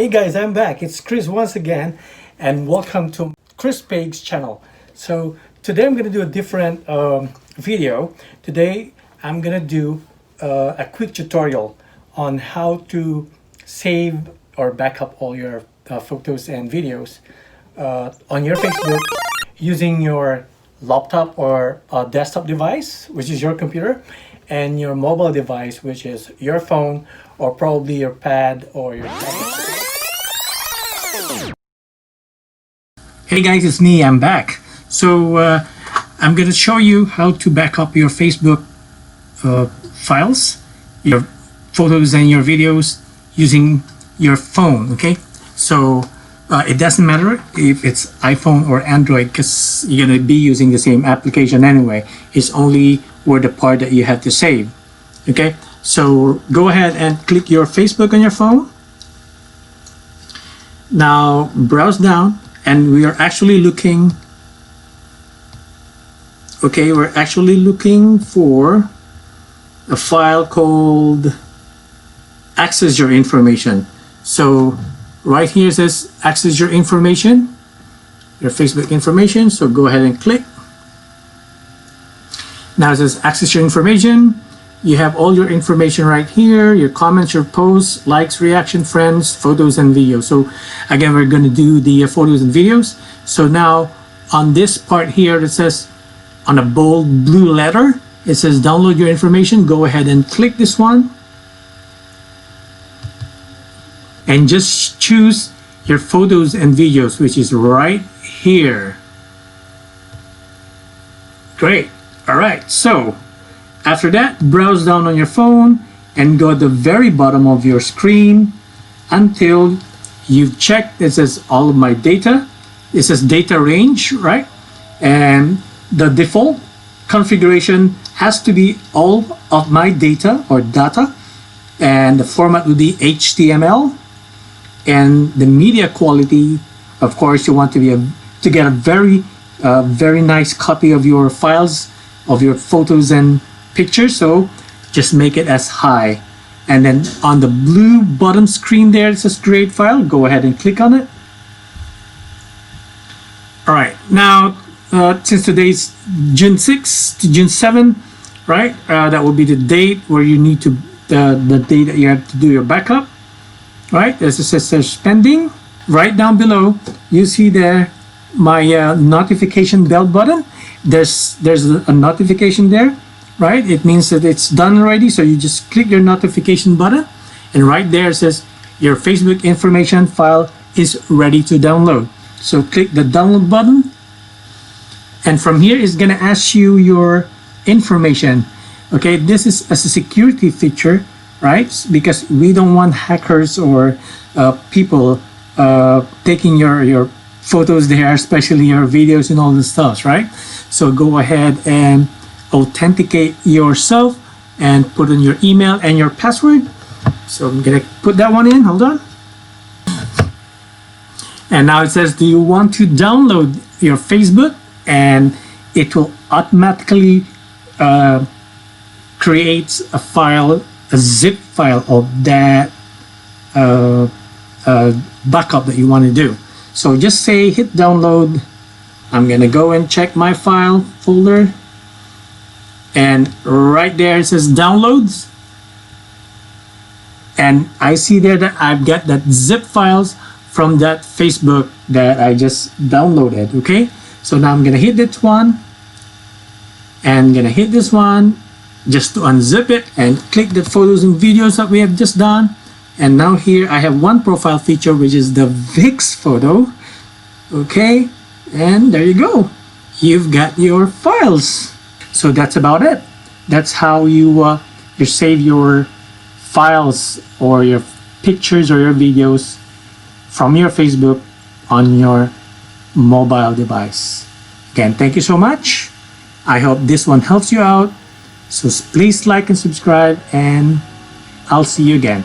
Hey guys, I'm back. It's Chris once again, and welcome to Chris Page's channel. So today I'm going to do a different video. Today I'm going to do a quick tutorial on how to save or back up all your photos and videos on your Facebook using your laptop or desktop device, which is your computer, and your mobile device, which is your phone or probably your pad or your tablet. Hey guys, it's me, I'm back. So I'm going to show you how to back up your Facebook files, your photos and your videos using your phone, okay? So it doesn't matter if it's iPhone or Android because you're going to be using the same application anyway. It's only where the part that you have to save, okay? So go ahead and click your Facebook on your phone. Now browse down. And we are actually looking, okay, we're actually looking for a file called Access Your Information. So right here it says Access Your Information, your Facebook information. So go ahead and click. Now it says Access Your Information. You have all your information right here, your comments, your posts, likes, reaction, friends, photos, and videos. So again, we're going to do the photos and videos. So now on this part here, it says on a bold blue letter, it says download your information. Go ahead and click this one. And just choose your photos and videos, which is right here. Great. All right. So after that, browse down on your phone and go at the very bottom of your screen until you've checked. It says all of my data. It says data range, right? And the default configuration has to be all of my data or data, and the format would be HTML, and the media quality, of course, you want to be to get a very nice copy of your files, of your photos and picture. So just make it as high, and then on the blue bottom screen there it says create file. Go ahead and click on it. All right, now since today's June 6 to June 7, right, that will be the date where you need to the date that you have to do your backup, right? As it says pending. Right down below you see there my notification bell button. There's a notification there, right? It means that it's done already. So you just click your notification button, and right there it says your Facebook information file is ready to download. So click the download button, and from here it's gonna ask you your information. Okay, this is as a security feature, right? Because we don't want hackers or people taking your photos there, especially your videos and all the stuff, right? So go ahead and authenticate yourself and put in your email and your password. So I'm gonna put that one in. Hold on. And now it says, do you want to download your Facebook? And it will automatically create a file, a zip file of that backup that you want to do. So just say hit download. I'm gonna go and check my file folder. And right there it says downloads, and I see there that I've got that zip files from that Facebook that I just downloaded. Okay, so now I'm gonna hit this one and gonna hit this one just to unzip it and click the photos and videos that we have just done. And now here I have one profile feature, which is the VIX photo. Okay, and there you go, you've got your files. So that's about it. That's how you save your files or your pictures or your videos from your Facebook on your mobile device. Again, thank you so much. I hope this one helps you out. So please like and subscribe, and I'll see you again.